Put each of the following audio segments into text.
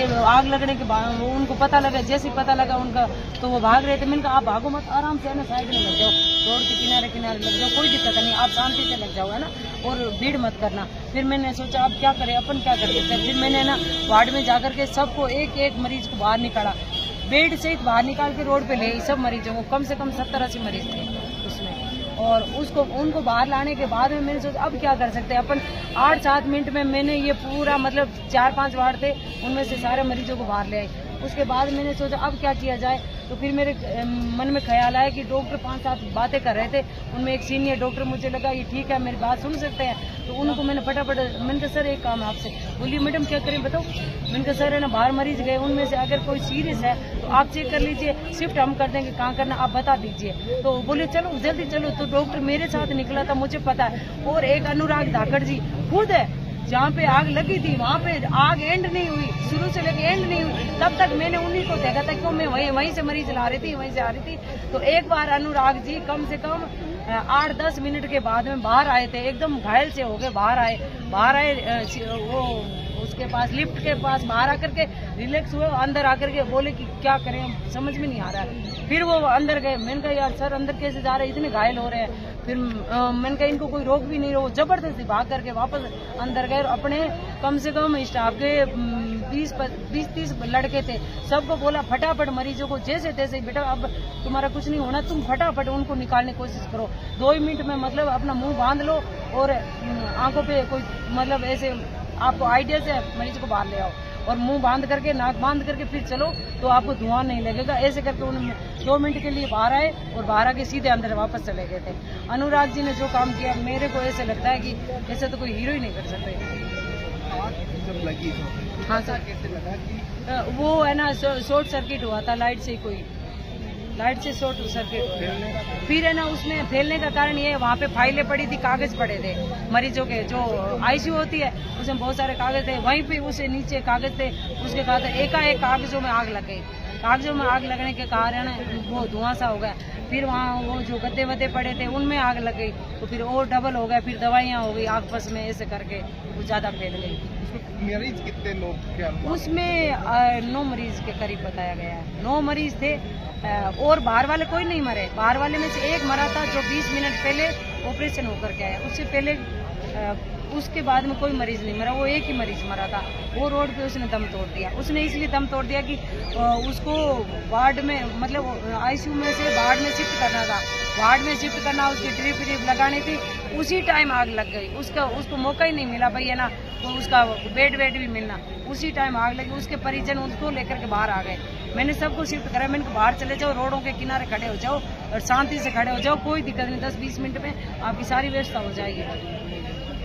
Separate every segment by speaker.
Speaker 1: थे। आग लगने के बाद उनको पता लगा, जैसे ही पता लगा उनका तो वो भाग रहे थे। मैंने कहा आप भागो मत, आराम से है ना साइड में लग जाओ, रोड के किनारे किनारे लग जाओ, कोई दिक्कत नहीं, आप शांति से लग जाओ है ना, और भीड़ मत करना। फिर मैंने सोचा अब क्या करें, अपन क्या कर सकते हैं। फिर मैंने ना वार्ड में जाकर के सबको एक एक मरीज को बाहर निकाला, बेड सहित बाहर निकाल के रोड पे ले सब मरीजों को, कम से कम 70-80 मरीज थे उसमें। और उनको बाहर लाने के बाद में मैंने सोचा अब क्या कर सकते हैं अपन। 8-7 मिनट में मैंने ये पूरा मतलब 4-5 वार्ड थे, उनमें से सारे मरीजों को बाहर ले आई। उसके बाद मैंने सोचा अब क्या किया जाए, तो फिर मेरे मन में ख्याल आया कि डॉक्टर 5-7 बातें कर रहे थे, उनमें एक सीनियर डॉक्टर मुझे लगा ये ठीक है मेरी बात सुन सकते हैं, तो उनको मैंने फटाफट मैंने कहा सर एक काम है आपसे। बोलिए मैडम क्या करें बताओ। मैंने कहा सर है ना बाहर मरीज गए, उनमें से अगर कोई सीरियस है तो आप चेक कर लीजिए, शिफ्ट हम कर देंगे, कहाँ करना आप बता दीजिए। तो बोले चलो जल्दी चलो। तो डॉक्टर मेरे साथ निकला था, मुझे पता है। और एक अनुराग धाकड़ जी खुद है, जहाँ पे आग लगी थी वहाँ पे आग एंड नहीं हुई, शुरू से लेके एंड नहीं हुई, तब तक मैंने उन्हीं को देखा था, क्यों मैं वहीं से मरीज ला रही थी, वहीं से आ रही थी। तो एक बार अनुराग जी कम से कम 8-10 मिनट के बाद में बाहर आए थे, एकदम घायल से हो गए, बाहर आए वो उसके पास लिफ्ट के पास बाहर आकर के रिलैक्स हुए, अंदर आकर के बोले कि क्या करें समझ में नहीं आ रहा है। फिर वो अंदर गए, मैंने कहा यार सर अंदर कैसे जा रहे हैं, इतने घायल हो रहे हैं। फिर मैंने कहा इनको कोई रोक भी नहीं रहा, वो जबरदस्ती भाग करके वापस अंदर गए। अपने कम से कम स्टाफ के 20-30 लड़के थे, सबको बोला फटाफट मरीजों को जैसे तैसे बेटा अब तुम्हारा कुछ नहीं होना, तुम फटाफट उनको निकालने की कोशिश करो। 2 मिनट में मतलब अपना मुंह बांध लो और आंखों पे कोई मतलब ऐसे आपको आइडिया से मरीज को बाहर ले आओ, और मुंह बांध करके नाक बांध करके फिर चलो तो आपको धुआं नहीं लगेगा। ऐसे करके उन्होंने 2 मिनट के लिए बाहर आए और बाहर आके सीधे अंदर वापस चले गए थे। अनुराग जी ने जो काम किया मेरे को ऐसे लगता है कि ऐसे तो कोई हीरो ही नहीं कर सकते। हाँ सर, वो है ना शॉर्ट सर्किट हुआ था, लाइट से शॉर्ट सर्किट। फिर है ना उसमें फैलने का कारण ये, वहाँ पे फाइलें पड़ी थी, कागज पड़े थे मरीजों के, जो आईसीयू होती है उसमें बहुत सारे कागज थे, वहीं पे उसे नीचे कागज थे, उसके बाद एकाएक कागजों में आग लग गई। कागजों में आग लगने के कारण वो धुआं सा हो गया। फिर वहाँ वो जो गद्दे वद्दे पड़े थे उनमें आग लग गई, तो फिर और डबल हो गया, फिर दवाइयाँ हो गई आग पास में, ऐसे करके वो ज्यादा फैल गई।
Speaker 2: मरीज कितने लोग थे
Speaker 1: उसमें? 9 मरीज के करीब बताया गया है, 9 मरीज थे, और बाहर वाले कोई नहीं मरे। बाहर वाले में से एक मरा था जो 20 मिनट पहले ऑपरेशन होकर के आया, उससे पहले उसके बाद में कोई मरीज नहीं मरा, वो एक ही मरीज मरा था, वो रोड पे उसने दम तोड़ दिया। उसने इसलिए दम तोड़ दिया कि उसको वार्ड में मतलब आईसीयू में से वार्ड में शिफ्ट करना था, वार्ड में शिफ्ट करना, उसकी ड्रिप लगानी थी, उसी टाइम आग लग गई। उसको मौका ही नहीं मिला भाई है ना, तो उसका बेड भी मिलना, उसी टाइम आग लगी। उसके परिजन उसको लेकर के बाहर आ गए। मैंने सबको शिफ्ट करा, मैंने बाहर चले जाओ, रोडों के किनारे खड़े हो जाओ और शांति से खड़े हो जाओ, कोई दिक्कत नहीं, 10-20 मिनट में आपकी सारी व्यवस्था हो जाएगी।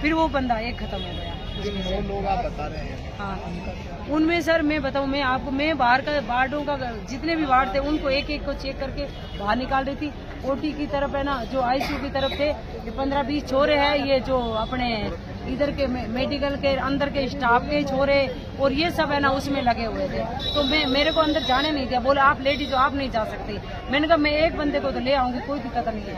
Speaker 1: फिर वो बंदा एक खत्म हो गया।
Speaker 2: वो लोग आप बता रहे हैं,
Speaker 1: हाँ उनमें सर मैं बताऊं, मैं आपको मैं बाहर का वार्डों का जितने भी वार्ड थे उनको एक एक को चेक करके बाहर निकाल रही थी। ओटी की तरफ है ना, जो आईसीयू की तरफ थे, ये 15-20 छोरे हैं, ये जो अपने इधर के मेडिकल के अंदर के स्टाफ के छोरे और ये सब है ना उसमें लगे हुए थे। तो मेरे को अंदर जाने नहीं दिया, बोले आप लेडीज हो आप नहीं जा सकती। मैंने कहा मैं एक बंदे को तो ले आऊंगी, कोई दिक्कत नहीं है।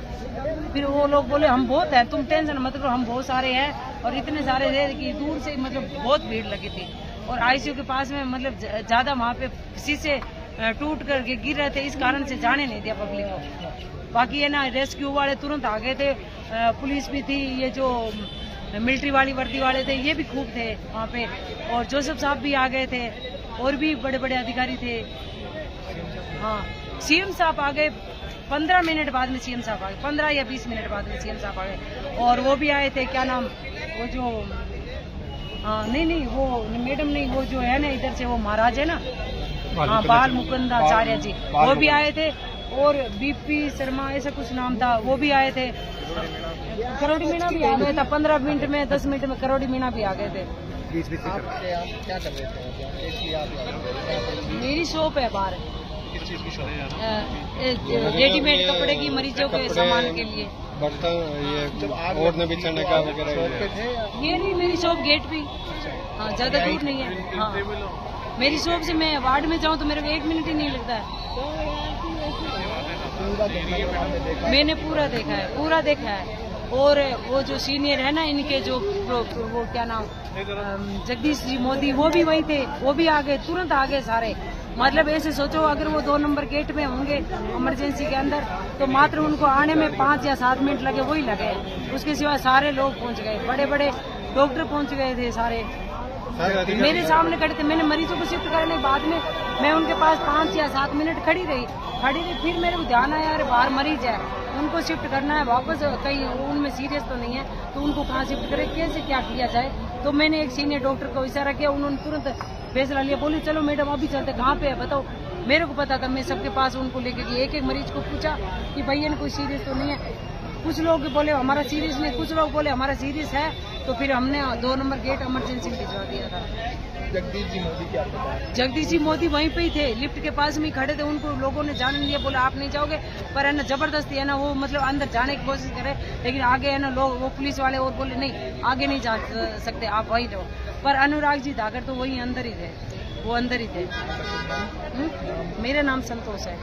Speaker 1: फिर वो लोग बोले हम बहुत है, तुम टेंशन मत लो, हम बहुत सारे हैं, और इतने सारे थे कि दूर से मतलब बहुत भीड़ लगी थी। और आईसीयू के पास में मतलब ज्यादा वहाँ पे शीशे टूट करके गिर रहे थे, इस कारण से जाने नहीं दिया पब्लिक को। बाकी है ना रेस्क्यू वाले तुरंत आ गए थे, पुलिस भी थी, ये जो मिलिट्री वाली वर्दी वाले थे ये भी खूब थे वहाँ पे, और जोसेफ साहब भी आ गए थे, और भी बड़े बड़े अधिकारी थे। हाँ सीएम साहब आ गए 15 मिनट बाद में, सीएम साहब आ गए 15 या 20 मिनट बाद में सीएम साहब आ गए। और वो भी आए थे, क्या नाम वो जो नहीं वो मैडम नहीं, वो जो है ना इधर से वो महाराज है ना, हाँ बाल मुकुंदाचार्य जी, वो भी आए थे। और बीपी शर्मा ऐसा कुछ नाम था, वो भी आए थे। करोड़ी मीना भी आ गया था 15 मिनट में, 10 मिनट में करोड़ी मीना भी आ गए थे।
Speaker 2: क्या कर रहे थे?
Speaker 1: मेरी शॉप है बाहर,
Speaker 2: किस चीज की शॉप है?
Speaker 1: रेडीमेड कपड़े की, मरीजों के सामान के लिए,
Speaker 2: बर्तन, ये ओढ़ने बिछाने का वगैरह।
Speaker 1: ये नहीं मेरी शॉप गेट पे, हाँ ज्यादा दूर नहीं है। हाँ मेरी शॉप से मैं वार्ड में जाऊँ तो मेरे को 1 मिनट ही नहीं लगता है। मैंने पूरा देखा है, और वो जो सीनियर है ना इनके जो वो क्या नाम जगदीश जी मोदी, वो भी वही थे, वो भी आ गए, तुरंत आ गए सारे। मतलब ऐसे सोचो अगर वो 2 नंबर गेट में होंगे इमरजेंसी के अंदर तो मात्र उनको आने में 5 या 7 मिनट लगे, वही लगे। उसके सिवा सारे लोग पहुंच गए, बड़े बड़े डॉक्टर पहुंच गए थे सारे, मेरे सामने खड़े थे। मैंने मरीजों को शिफ्ट करने के बाद में मैं उनके पास 5 या 7 मिनट खड़ी रही। फिर मेरे को ध्यान आया अरे बाहर मरीज है, उनको शिफ्ट करना है वापस, कहीं उनमें सीरियस तो नहीं है तो उनको कहाँ शिफ्ट करें, कैसे क्या किया जाए। तो मैंने एक सीनियर डॉक्टर को इशारा किया, उन्होंने तुरंत फैसला लिया, बोली चलो मैडम अभी चलते। कहाँ पे है बताओ, मेरे को पता था, मैं सबके पास उनको लेके गई, एक एक मरीज को पूछा कि भैया कोई सीरियस तो नहीं है। कुछ लोग बोले हमारा सीरियस नहीं, कुछ लोग बोले हमारा सीरियस है, तो फिर हमने 2 नंबर गेट इमरजेंसी में भिजवा दिया था।
Speaker 2: जगदीश जी मोदी क्या पता?
Speaker 1: जगदीश जी मोदी वहीं पे ही थे, लिफ्ट के पास में ही खड़े थे, उनको लोगों ने जाने नहीं दिया, बोला आप नहीं जाओगे, पर है ना जबरदस्ती है ना वो मतलब अंदर जाने की कोशिश करे, लेकिन आगे है ना लोग वो पुलिस वाले और बोले नहीं आगे नहीं जा सकते आप वहीं रहो। पर अनुराग जी धाकर तो वही अंदर ही थे, वो अंदर ही थे। मेरा नाम संतोष है।